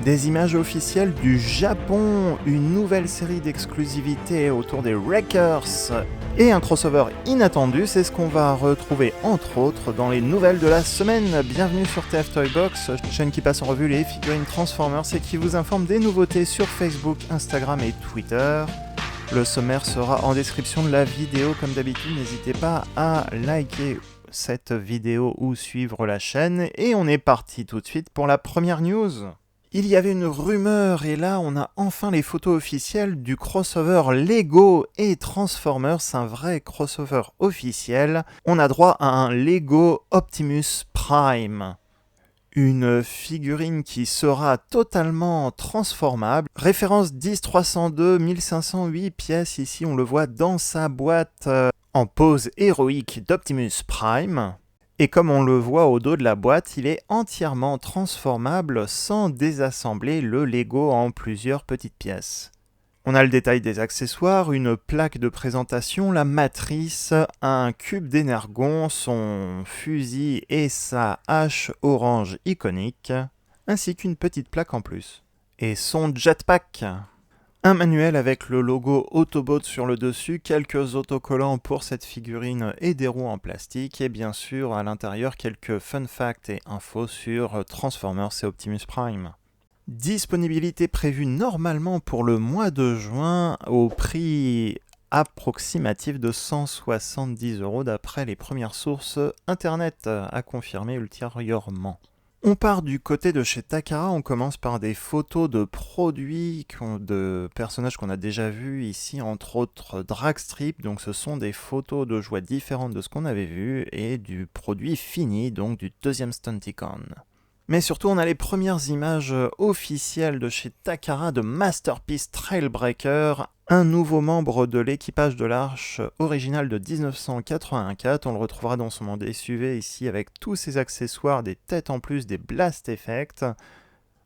Des images officielles du Japon, une nouvelle série d'exclusivités autour des Wreckers et un crossover inattendu, c'est ce qu'on va retrouver entre autres dans les nouvelles de la semaine. Bienvenue sur TF Toy Box, chaîne qui passe en revue les figurines Transformers et qui vous informe des nouveautés sur Facebook, Instagram et Twitter. Le sommaire sera en description de la vidéo comme d'habitude, n'hésitez pas à liker cette vidéo ou suivre la chaîne. Et on est parti tout de suite pour la première news. Il y avait une rumeur et là on a enfin les photos officielles du crossover Lego et Transformers, un vrai crossover officiel. On a droit à un Lego Optimus Prime. Une figurine qui sera totalement transformable. Référence 10-302, 1508 pièces, ici on le voit dans sa boîte en pose héroïque d'Optimus Prime. Et comme on le voit au dos de la boîte, il est entièrement transformable sans désassembler le Lego en plusieurs petites pièces. On a le détail des accessoires, une plaque de présentation, la matrice, un cube d'énergon, son fusil et sa hache orange iconique, ainsi qu'une petite plaque en plus. Et son jetpack. Un manuel avec le logo Autobot sur le dessus, quelques autocollants pour cette figurine et des roues en plastique, et bien sûr à l'intérieur quelques fun facts et infos sur Transformers et Optimus Prime. Disponibilité prévue normalement pour le mois de juin au prix approximatif de 170€ d'après les premières sources internet, à confirmer ultérieurement. On part du côté de chez Takara, on commence par des photos de produits, de personnages qu'on a déjà vus ici, entre autres Dragstrip, donc ce sont des photos de jouets différentes de ce qu'on avait vu, et du produit fini, donc du deuxième Stunticon. Mais surtout, on a les premières images officielles de chez Takara de Masterpiece Trailbreaker, un nouveau membre de l'équipage de l'Arche originale de 1984. On le retrouvera dans son monde SUV ici avec tous ses accessoires, des têtes en plus, des blast effects,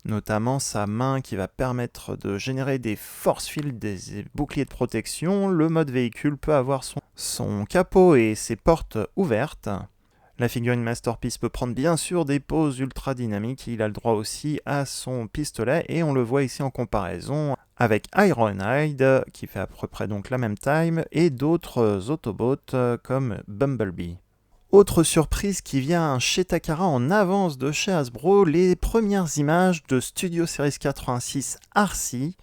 notamment sa main qui va permettre de générer des force fields, des boucliers de protection. Le mode véhicule peut avoir son capot et ses portes ouvertes. La figurine Masterpiece peut prendre bien sûr des poses ultra dynamiques, il a le droit aussi à son pistolet et on le voit ici en comparaison avec Ironhide qui fait à peu près donc la même taille et d'autres Autobots comme Bumblebee. Autre surprise qui vient chez Takara en avance de chez Hasbro, les premières images de Studio Series 86 RC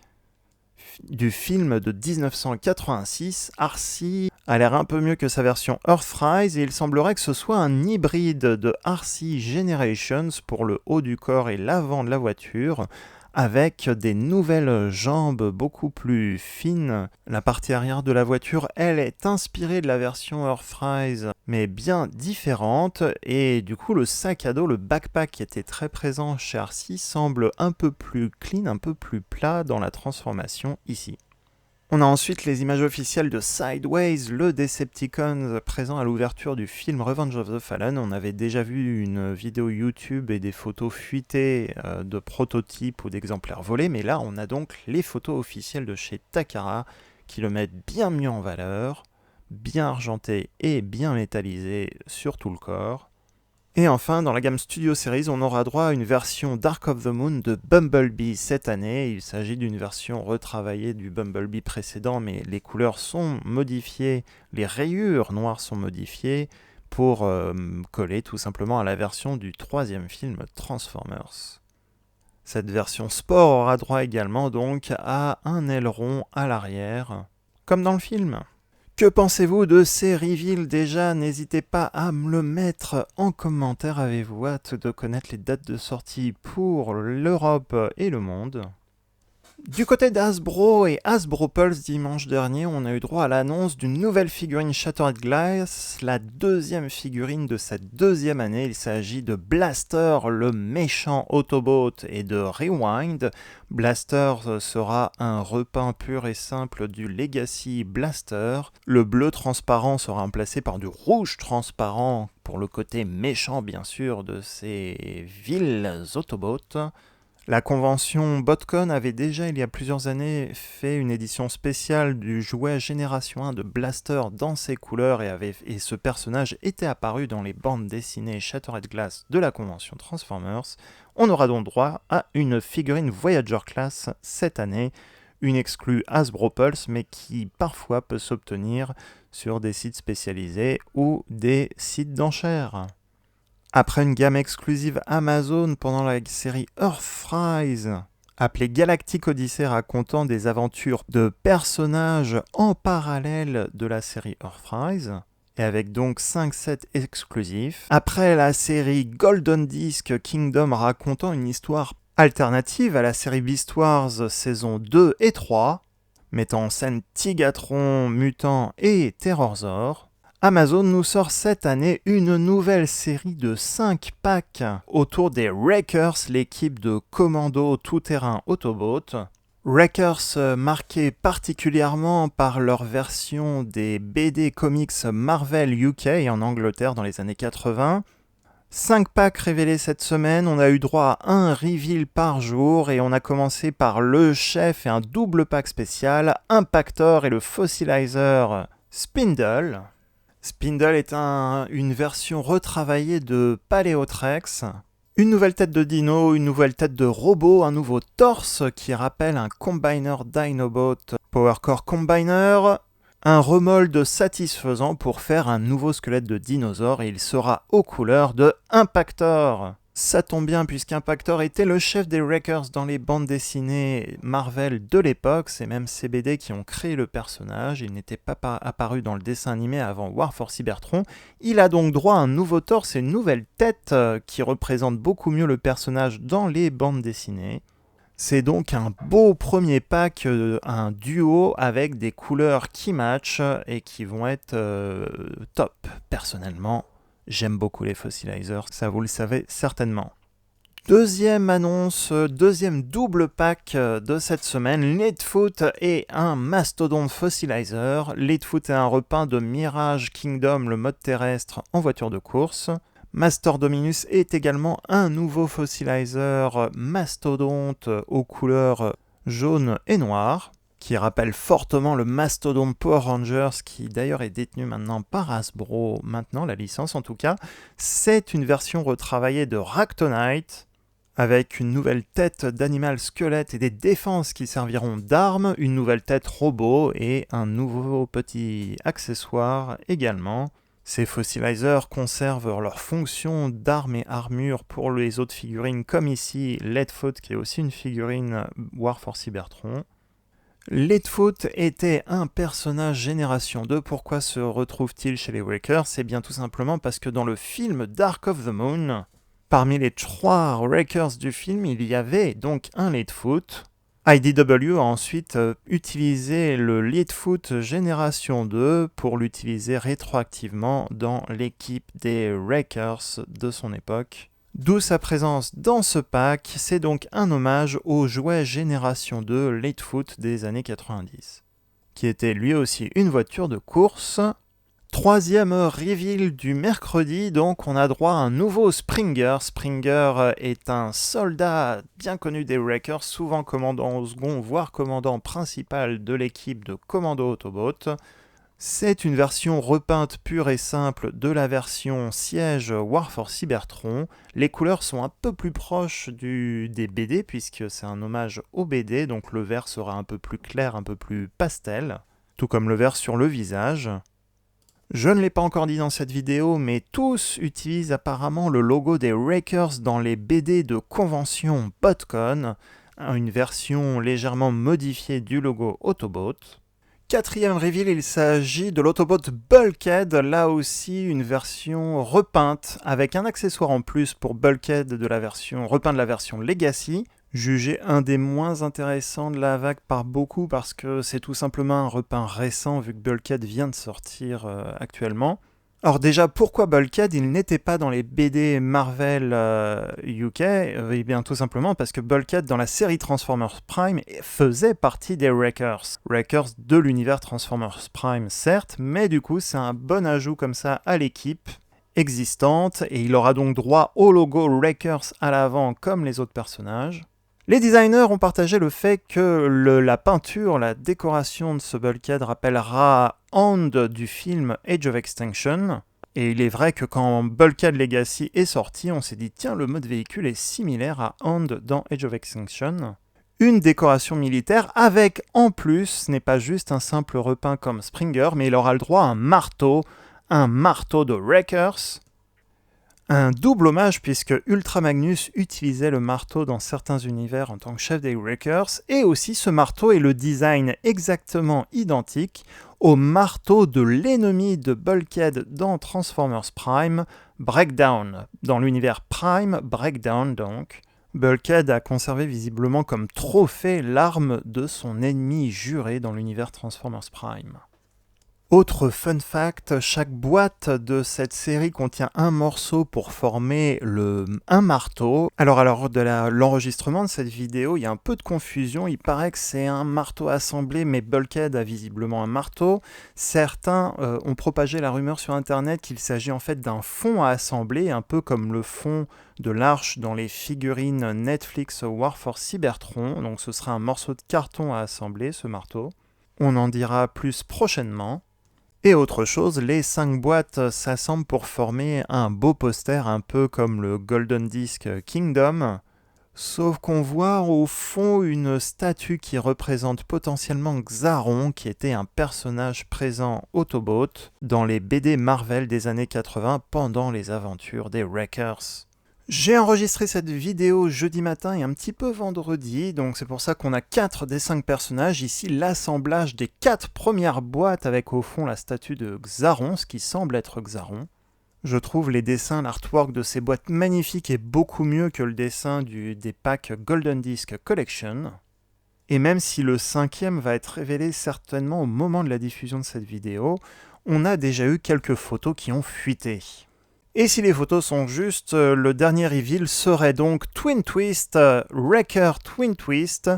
du film de 1986. RC a l'air un peu mieux que sa version Earthrise et il semblerait que ce soit un hybride de RC Generations pour le haut du corps et l'avant de la voiture avec des nouvelles jambes beaucoup plus fines. La partie arrière de la voiture, elle, est inspirée de la version Earthrise mais bien différente et du coup le sac à dos, le backpack qui était très présent chez RC semble un peu plus clean, un peu plus plat dans la transformation ici. On a ensuite les images officielles de Sideways, le Decepticon présent à l'ouverture du film Revenge of the Fallen. On avait déjà vu une vidéo YouTube et des photos fuitées de prototypes ou d'exemplaires volés, mais là on a donc les photos officielles de chez Takara qui le mettent bien mieux en valeur, bien argenté et bien métallisé sur tout le corps. Et enfin, dans la gamme Studio Series, on aura droit à une version Dark of the Moon de Bumblebee cette année. Il s'agit d'une version retravaillée du Bumblebee précédent, mais les couleurs sont modifiées, les rayures noires sont modifiées pour coller tout simplement à la version du troisième film Transformers. Cette version sport aura droit également donc à un aileron à l'arrière, comme dans le film. Que pensez-vous de ces reveals déjà? N'hésitez pas à me le mettre en commentaire. Avez-vous hâte de connaître les dates de sortie pour l'Europe et le monde? Du côté d'Hasbro et Hasbro Pulse dimanche dernier, on a eu droit à l'annonce d'une nouvelle figurine Shattered Glass, la deuxième figurine de cette deuxième année. Il s'agit de Blaster, le méchant Autobot, et de Rewind. Blaster sera un repeint pur et simple du Legacy Blaster. Le bleu transparent sera remplacé par du rouge transparent pour le côté méchant bien sûr de ces villes Autobots. La convention BotCon avait déjà, il y a plusieurs années, fait une édition spéciale du jouet Génération 1 de Blaster dans ses couleurs et ce personnage était apparu dans les bandes dessinées Shattered Glass de la convention Transformers. On aura donc droit à une figurine Voyager Class cette année, une exclue Hasbro Pulse, mais qui parfois peut s'obtenir sur des sites spécialisés ou des sites d'enchères. Après une gamme exclusive Amazon pendant la série Earthrise, appelée Galactic Odyssey, racontant des aventures de personnages en parallèle de la série Earthrise, et avec donc 5 sets exclusifs. Après la série Golden Disc Kingdom, racontant une histoire alternative à la série Beast Wars saison 2 et 3, mettant en scène Tigatron, Mutant et Terrorzor. Amazon nous sort cette année une nouvelle série de 5 packs autour des Wreckers, l'équipe de commando tout-terrain Autobot. Wreckers marqués particulièrement par leur version des BD comics Marvel UK en Angleterre dans les années 80. 5 packs révélés cette semaine, on a eu droit à un reveal par jour et on a commencé par le chef et un double pack spécial, Impactor et le Fossilizer Spindle. Spindle est une version retravaillée de Paléotrex. Une nouvelle tête de dino, une nouvelle tête de robot, un nouveau torse qui rappelle un Combiner Dinobot Power Core Combiner, un remold satisfaisant pour faire un nouveau squelette de dinosaure et il sera aux couleurs de Impactor. Ça tombe bien puisqu'Impactor était le chef des Wreckers dans les bandes dessinées Marvel de l'époque, c'est même ces BD qui ont créé le personnage, il n'était pas apparu dans le dessin animé avant War for Cybertron, il a donc droit à un nouveau torse et une nouvelle tête qui représente beaucoup mieux le personnage dans les bandes dessinées. C'est donc un beau premier pack, un duo avec des couleurs qui matchent et qui vont être top. Personnellement, j'aime beaucoup les Fossilizers, ça vous le savez certainement. Deuxième annonce, deuxième double pack de cette semaine, Leadfoot et un Mastodon Fossilizer. Leadfoot est un repeint de Mirage Kingdom, le mode terrestre en voiture de course. Master Dominus est également un nouveau Fossilizer mastodonte aux couleurs jaune et noir, qui rappelle fortement le Mastodon Power Rangers, qui d'ailleurs est détenu maintenant par Hasbro, maintenant la licence en tout cas. C'est une version retravaillée de Ractonite, avec une nouvelle tête d'animal squelette et des défenses qui serviront d'armes, une nouvelle tête robot et un nouveau petit accessoire également. Ces Fossilizers conservent leur fonction d'armes et armure pour les autres figurines, comme ici Leadfoot, qui est aussi une figurine War for Cybertron. Leadfoot était un personnage Génération 2. Pourquoi se retrouve-t-il chez les Wreckers ? C'est bien tout simplement parce que dans le film Dark of the Moon, parmi les 3 Wreckers du film, il y avait donc un Leadfoot. IDW a ensuite utilisé le Leadfoot Génération 2 pour l'utiliser rétroactivement dans l'équipe des Wreckers de son époque. D'où sa présence dans ce pack, c'est donc un hommage au jouet Génération 2 Leadfoot des années 90, qui était lui aussi une voiture de course. Troisième reveal du mercredi, donc on a droit à un nouveau Springer. Springer est un soldat bien connu des Wreckers, souvent commandant au second, voire commandant principal de l'équipe de Commando Autobot. C'est une version repeinte pure et simple de la version siège War for Cybertron. Les couleurs sont un peu plus proches des BD, puisque c'est un hommage aux BD, donc le vert sera un peu plus clair, un peu plus pastel, tout comme le vert sur le visage. Je ne l'ai pas encore dit dans cette vidéo, mais tous utilisent apparemment le logo des Wreckers dans les BD de convention BotCon, une version légèrement modifiée du logo Autobot. Quatrième reveal, il s'agit de l'Autobot Bulkhead, là aussi une version repeinte, avec un accessoire en plus pour Bulkhead repeint de la version Legacy, jugé un des moins intéressants de la vague par beaucoup parce que c'est tout simplement un repeint récent vu que Bulkhead vient de sortir actuellement. Alors déjà, pourquoi Bulkhead il n'était pas dans les BD Marvel UK Eh bien tout simplement parce que Bulkhead dans la série Transformers Prime faisait partie des Wreckers. Wreckers de l'univers Transformers Prime certes, mais du coup c'est un bon ajout comme ça à l'équipe existante et il aura donc droit au logo Wreckers à l'avant comme les autres personnages. Les designers ont partagé le fait que la peinture, la décoration de ce bulkhead rappellera Hound du film Age of Extinction. Et il est vrai que quand Bulkhead Legacy est sorti, on s'est dit tiens, le mode véhicule est similaire à Hound dans Age of Extinction. Une décoration militaire avec, en plus, ce n'est pas juste un simple repeint comme Springer, mais il aura le droit à un marteau de Wreckers. Un double hommage puisque Ultra Magnus utilisait le marteau dans certains univers en tant que chef des Wreckers, et aussi ce marteau est le design exactement identique au marteau de l'ennemi de Bulkhead dans Transformers Prime, Breakdown. Dans l'univers Prime, Breakdown donc, Bulkhead a conservé visiblement comme trophée l'arme de son ennemi juré dans l'univers Transformers Prime. Autre fun fact, chaque boîte de cette série contient un morceau pour former un marteau. Alors à l'heure de l'enregistrement de cette vidéo, il y a un peu de confusion. Il paraît que c'est un marteau assemblé, mais Bulkhead a visiblement un marteau. Certains ont propagé la rumeur sur internet qu'il s'agit en fait d'un fond à assembler, un peu comme le fond de l'arche dans les figurines Netflix War for Cybertron. Donc ce sera un morceau de carton à assembler, ce marteau. On en dira plus prochainement. Et autre chose, les 5 boîtes s'assemblent pour former un beau poster un peu comme le Golden Disc Kingdom, sauf qu'on voit au fond une statue qui représente potentiellement Xaron, qui était un personnage présent Autobot dans les BD Marvel des années 80 pendant les aventures des Wreckers. J'ai enregistré cette vidéo jeudi matin et un petit peu vendredi, donc c'est pour ça qu'on a 4 des 5 personnages. Ici, l'assemblage des 4 premières boîtes avec au fond la statue de Xaron, ce qui semble être Xaron. Je trouve les dessins, l'artwork de ces boîtes magnifiques et beaucoup mieux que le dessin des packs Golden Disc Collection. Et même si le 5e va être révélé certainement au moment de la diffusion de cette vidéo, on a déjà eu quelques photos qui ont fuité. Et si les photos sont justes, le dernier reveal serait donc Twin Twist, Wrecker Twin Twist.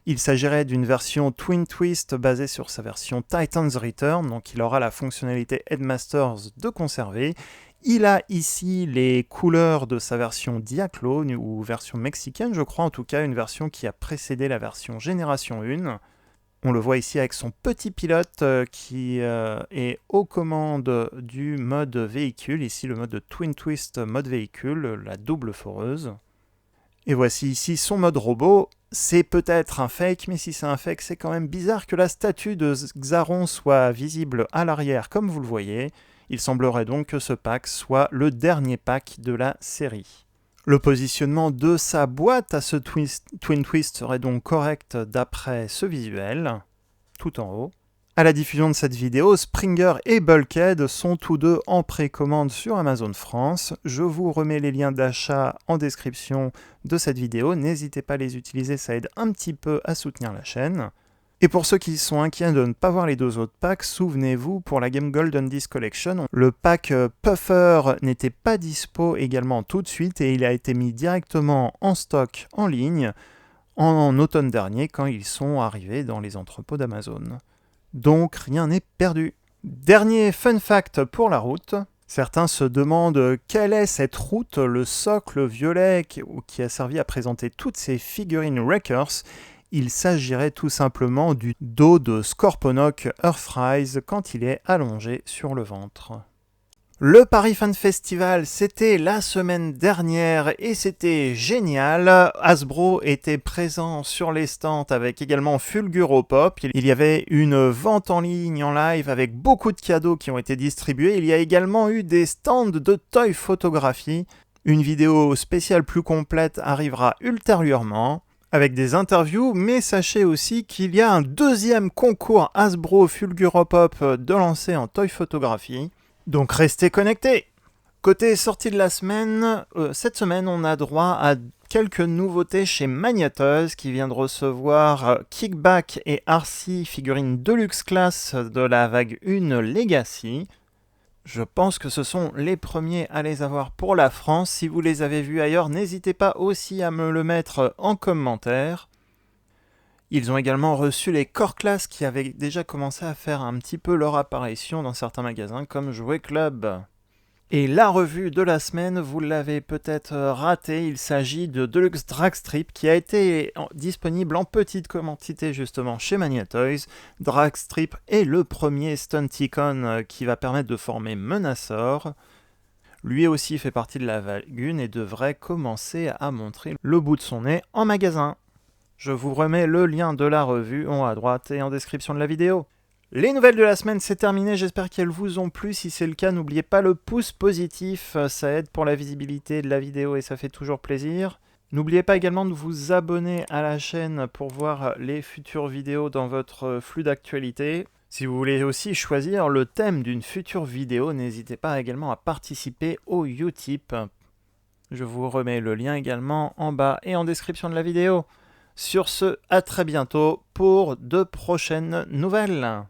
Il s'agirait d'une version Twin Twist basée sur sa version Titan's Return, donc il aura la fonctionnalité Headmasters de conserver. Il a ici les couleurs de sa version Diaclone, ou version mexicaine, je crois, en tout cas une version qui a précédé la version Génération 1. On le voit ici avec son petit pilote qui est aux commandes du mode véhicule, ici le mode de Twin Twist mode véhicule, la double foreuse. Et voici ici son mode robot. C'est peut-être un fake, mais si c'est un fake, c'est quand même bizarre que la statue de Xaron soit visible à l'arrière comme vous le voyez. Il semblerait donc que ce pack soit le dernier pack de la série. Le positionnement de sa boîte à ce Twin Twist serait donc correct d'après ce visuel, tout en haut. À la diffusion de cette vidéo, Springer et Bulkhead sont tous deux en précommande sur Amazon France. Je vous remets les liens d'achat en description de cette vidéo. N'hésitez pas à les utiliser, ça aide un petit peu à soutenir la chaîne. Et pour ceux qui sont inquiets de ne pas voir les 2 autres packs, souvenez-vous, pour la Game Golden Disc Collection, le pack Puffer n'était pas dispo également tout de suite et il a été mis directement en stock en ligne en automne dernier quand ils sont arrivés dans les entrepôts d'Amazon. Donc rien n'est perdu. Dernier fun fact pour la route. Certains se demandent quelle est cette route, le socle violet qui a servi à présenter toutes ces figurines Wreckers. Il s'agirait tout simplement du dos de Scorponok Earthrise quand il est allongé sur le ventre. Le Paris Fan Festival, c'était la semaine dernière et c'était génial. Hasbro était présent sur les stands avec également Fulguropop. Il y avait une vente en ligne en live avec beaucoup de cadeaux qui ont été distribués. Il y a également eu des stands de toy photographie. Une vidéo spéciale plus complète arrivera ultérieurement, avec des interviews, mais sachez aussi qu'il y a un 2e concours Hasbro Fulguropop de lancer en toy photographie. Donc restez connectés. Côté sortie de la semaine, cette semaine on a droit à quelques nouveautés chez Magnatoz qui vient de recevoir Kickback et RC figurines Deluxe Class de la vague 1 Legacy. Je pense que ce sont les premiers à les avoir pour la France. Si vous les avez vus ailleurs, n'hésitez pas aussi à me le mettre en commentaire. Ils ont également reçu les Core Class qui avaient déjà commencé à faire un petit peu leur apparition dans certains magasins comme Jouet Club. Et la revue de la semaine, vous l'avez peut-être raté, il s'agit de Deluxe Dragstrip qui a été disponible en petite quantité justement chez Mania Toys. Dragstrip est le premier Stunticon qui va permettre de former Menacor. Lui aussi fait partie de la lagune et devrait commencer à montrer le bout de son nez en magasin. Je vous remets le lien de la revue en haut à droite et en description de la vidéo. Les nouvelles de la semaine, c'est terminé, j'espère qu'elles vous ont plu. Si c'est le cas, n'oubliez pas le pouce positif, ça aide pour la visibilité de la vidéo et ça fait toujours plaisir. N'oubliez pas également de vous abonner à la chaîne pour voir les futures vidéos dans votre flux d'actualité. Si vous voulez aussi choisir le thème d'une future vidéo, n'hésitez pas également à participer au Utip. Je vous remets le lien également en bas et en description de la vidéo. Sur ce, à très bientôt pour de prochaines nouvelles.